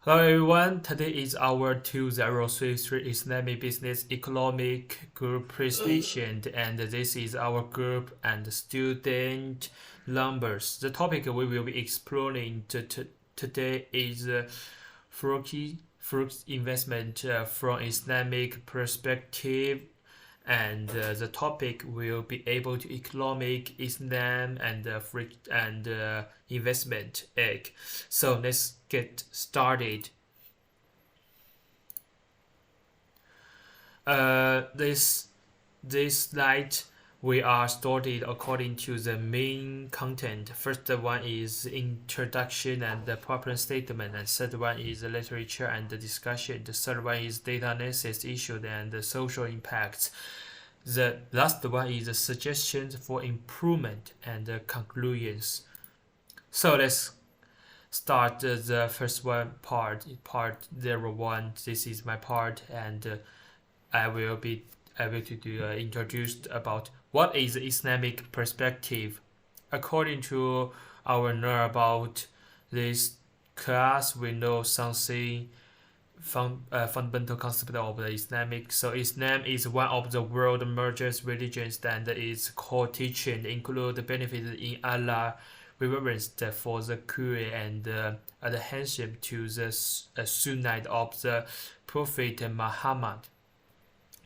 Hello everyone, today is our 2033 Islamic Business Economic Group presentation, and this is our group and student numbers. The topic we will be exploring today is FOREX investment from Islamic perspective, and the topic will be able to economic Islam and investment egg. So let's get started. This slide we are sorted according to the main content. First one is introduction and the problem statement, and third one is the literature and the discussion. The third one is data analysis issue and the social impacts. The last one is the suggestions for improvement and the conclusions. So let's start the first one part 01. This is my part, and I will be able to do introduced about what is Islamic perspective. According to our know about this class, we know something fundamental concept of the Islamic. So Islam is one of the world major religions, and its core teaching include the benefits in Allah, reverence for the Quran, and adherence to the Sunnah of the Prophet Muhammad.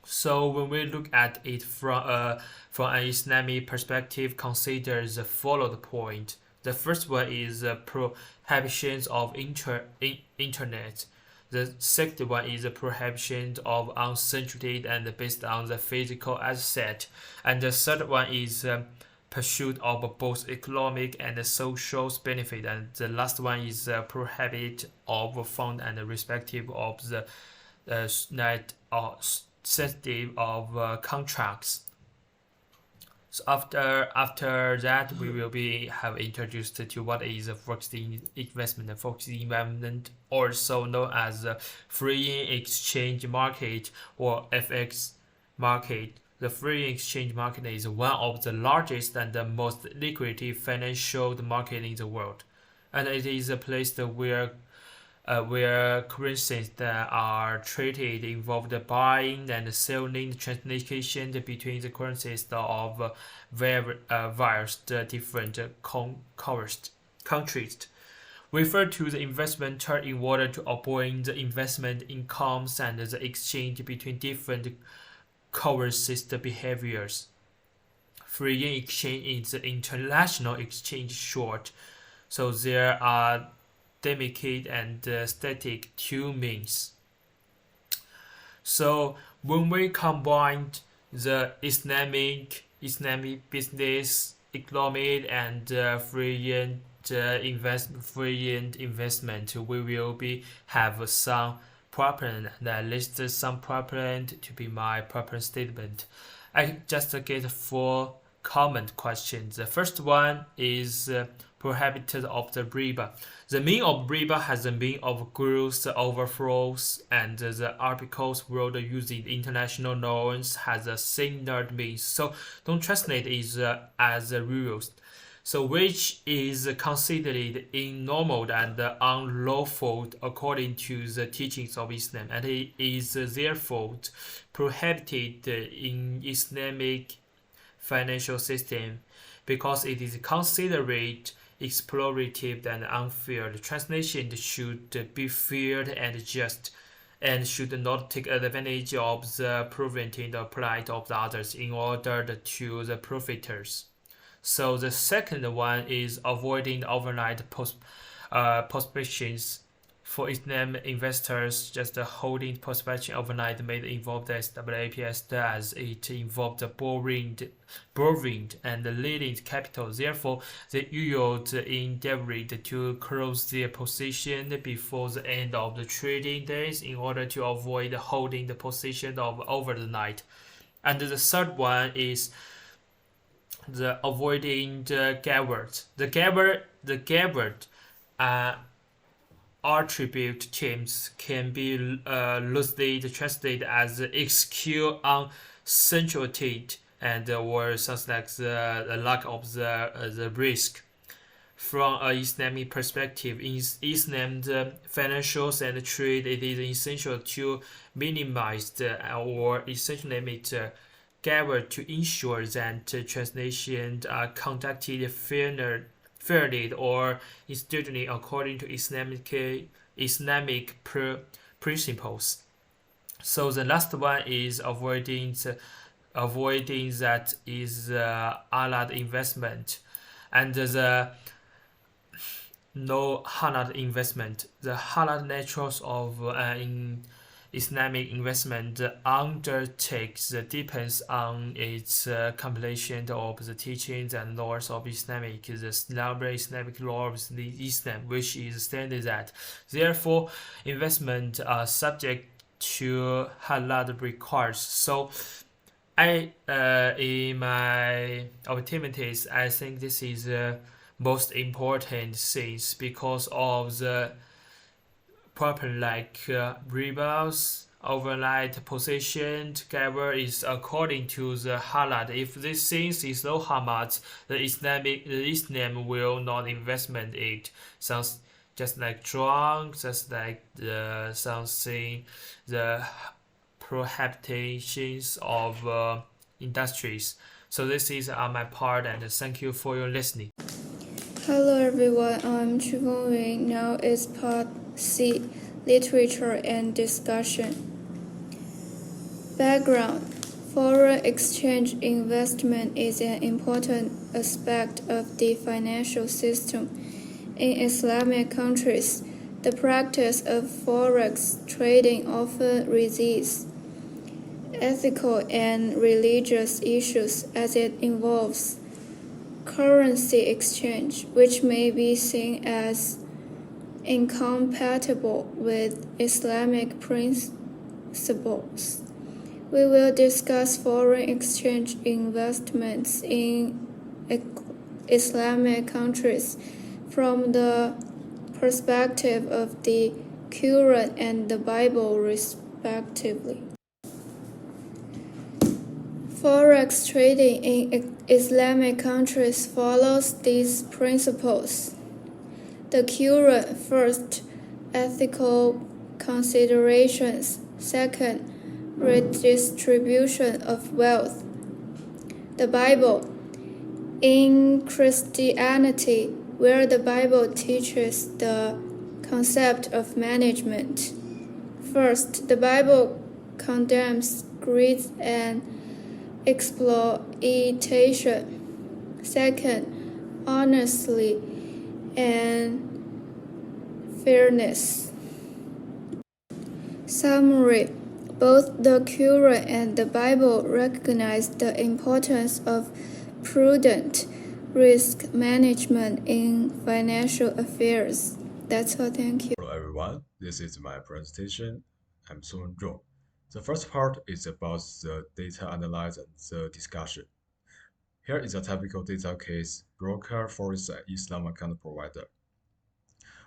So when we look at it from an Islamic perspective, consider the following point. The first one is prohibitions of internet. The second one is the prohibition of uncensored and based on the physical asset. And the third one is pursuit of both economic and social benefit. And the last one is prohibit of fund and respective of the net or sensitive of contracts. So after that, we will have introduced to what is a FOREX investment. The FOREX investment, also known as the free exchange market or FX market. The free exchange market is one of the largest and the most liquid financial market in the world, and it is a place where currencies that are traded involve the buying and selling transaction between the currencies of various different countries. Refer to the investment chart in order to avoid the investment incomes and the exchange between different currencies behaviors. Free exchange is the international exchange short, so there are dynamic and static two means. So when we combine the Islamic business, economic, and free investment, we will have some problem, and I listed some problem to be my problem statement. I just get 4 common questions. The first one is prohibited of the riba. The meaning of riba has the meaning of growth overflows, and the articles world using international norms has a similar meaning. So don't translate it as rules. So which is considered immoral and unlawful according to the teachings of Islam, and it is therefore prohibited in Islamic financial system because it is considered exploitative and unfair. The translation should be fair and just, and should not take advantage of the preventing the plight of the others in order to the profiters. So the second one is avoiding overnight positions. For Islam investors, just holding position overnight may involve the SWAPS as it involves the borrowing and leading capital. Therefore, they usually endeavor to close their position before the end of the trading days in order to avoid holding the position of over the night. And the third one is the avoiding the gabard. The gabard attribute terms can be loosely translated as excuse uncertainty and or something like the lack of the risk. From an Islamic perspective, in Islam's financials and trade, it is essential to minimize or essentially limit gap to ensure that transactions are conducted fairly or institutionally according to Islamic principles. So the last one is avoiding that is halal investment, and the no halal investment. The halal natures of in Islamic investment undertakes depends on its compilation of the teachings and laws of Islamic, the Islamic law of Islam, which is stated that therefore investment are subject to halal requires. So in my opportunities, I think this is most important things because of the problem like rebounds, overnight position together is according to the halal. If this things is no halal, the Islam will not investment it. Sounds just like drunk, just like something the prohibitions of industries. So this is on my part, and thank you for your listening. Hello everyone, I'm ZHIHONG. Now it's part C, literature and discussion. Background. Foreign exchange investment is an important aspect of the financial system. In Islamic countries, the practice of forex trading often raises ethical and religious issues as it involves currency exchange, which may be seen as incompatible with Islamic principles. We will discuss foreign exchange investments in Islamic countries from the perspective of the Quran and the Bible, respectively. Forex trading in Islamic countries follows these principles. The Quran, first, ethical considerations; second, redistribution of wealth. The Bible. In Christianity, where the Bible teaches the concept of management. First, the Bible condemns greed and exploitation. Second, honesty and fairness. Summary. Both the Quran and the Bible recognize the importance of prudent risk management in financial affairs. That's all, thank you. Hello everyone, this is my presentation. I'm RUNZHUO. The first part is about the data analysis and the discussion. Here is a typical data case: broker for Islam account provider.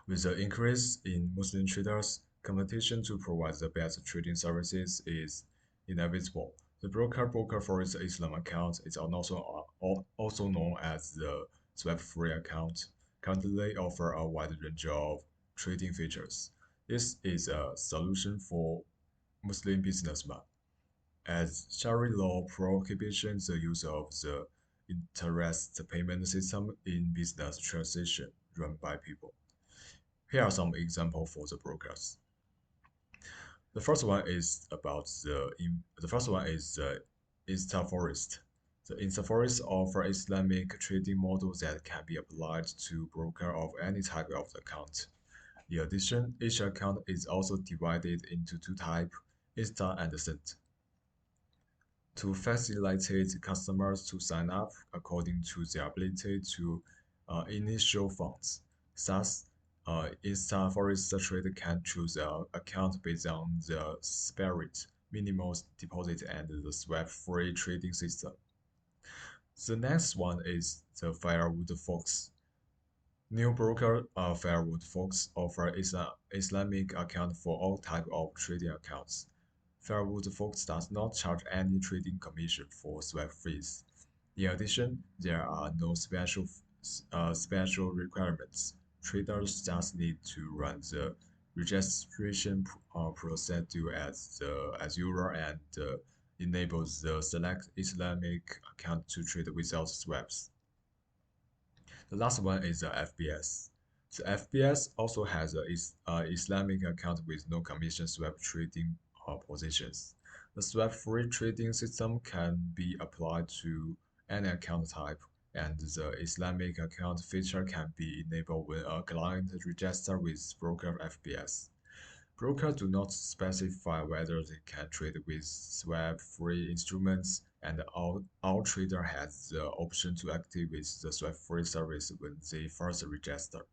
With the increase in Muslim traders, competition to provide the best trading services is inevitable. The broker for Islam account is also known as the swap-free account. Currently offer a wide range of trading features. This is a solution for Muslim businessmen, as Sharia law prohibits the use of the interest payment system in business transaction run by people. Here are some examples for the brokers. The first one is the InstaForest. The InstaForest offer Islamic trading model that can be applied to broker of any type of account. In addition, each account is also divided into two types, Insta and Sent, to facilitate customers to sign up according to their ability to initial funds. Thus, Insta Forest Trade can choose an account based on the spirit, minimal deposit, and the swap-free trading system. The next one is the Firewood Fox. New broker Firewood Fox offer Islamic account for all type of trading accounts. Firewood Fox does not charge any trading commission for swap fees. In addition, there are no special special requirements. Traders just need to run the registration procedure as usual and enable the select Islamic account to trade without swaps. The last one is the FBS. The FBS also has a Islamic account with no commission swap trading positions. The swap-free trading system can be applied to any account type, and the Islamic account feature can be enabled when a client registers with broker FBS. Brokers do not specify whether they can trade with swap-free instruments, and all trader has the option to activate the swap-free service when they first register.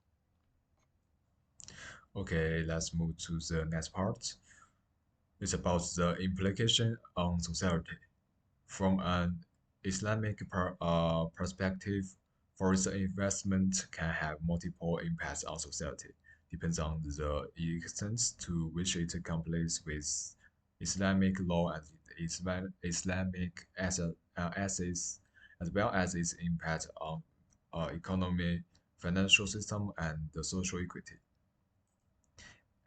Okay, let's move to the next part. It's about the implication on society. From an Islamic perspective, foreign investment can have multiple impacts on society. Depends on the extent to which it complies with Islamic law and Islamic assets, as well as its impact on economy, financial system, and the social equity.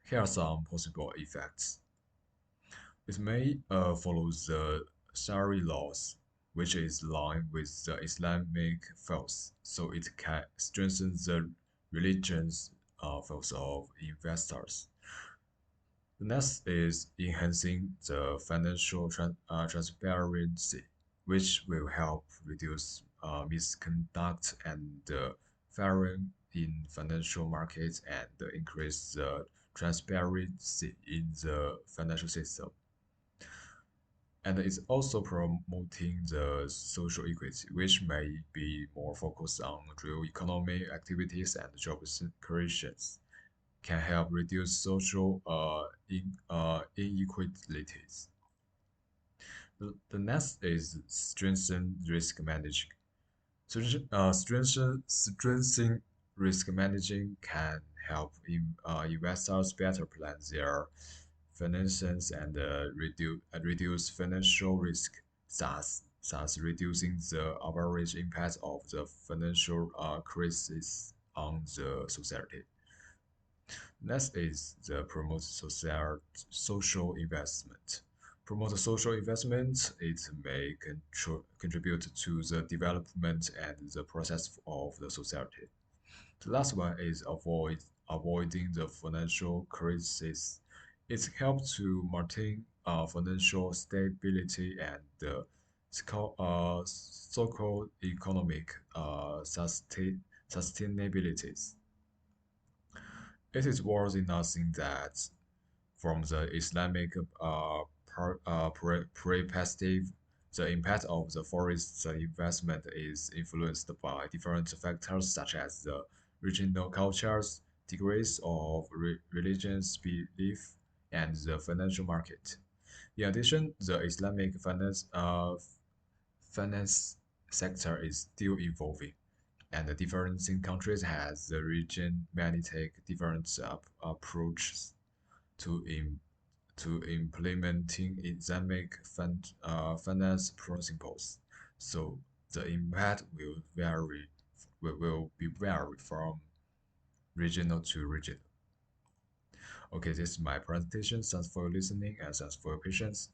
Here are some possible effects. It may follow the Shari laws, which is aligned with the Islamic faith, so it can strengthen the religion's faith of investors. The next is enhancing the financial transparency, which will help reduce misconduct and fraud in financial markets and increase the transparency in the financial system. And it's also promoting the social equity, which may be more focused on real economic activities and job creations, can help reduce social inequalities. The next is strengthen risk managing. Strengthening risk managing can help investors better plan their finances and reduce financial risk, thus reducing the average impact of the financial crisis on the society. Next is the promote social investment. Promote social investment, it may contribute to the development and the process of the society. The last one is avoiding the financial crisis. It helps to maintain financial stability and so-called economic sustainability. It is worth noting that from the Islamic perspective, the impact of the forest investment is influenced by different factors such as the regional cultures, degrees of religious belief, and the financial market. In addition, the Islamic finance sector is still evolving, and the different countries has the region many take different approaches to implementing Islamic finance principles. So the impact will be vary from regional to regional. Okay, this is my presentation. Thanks for listening and thanks for your patience.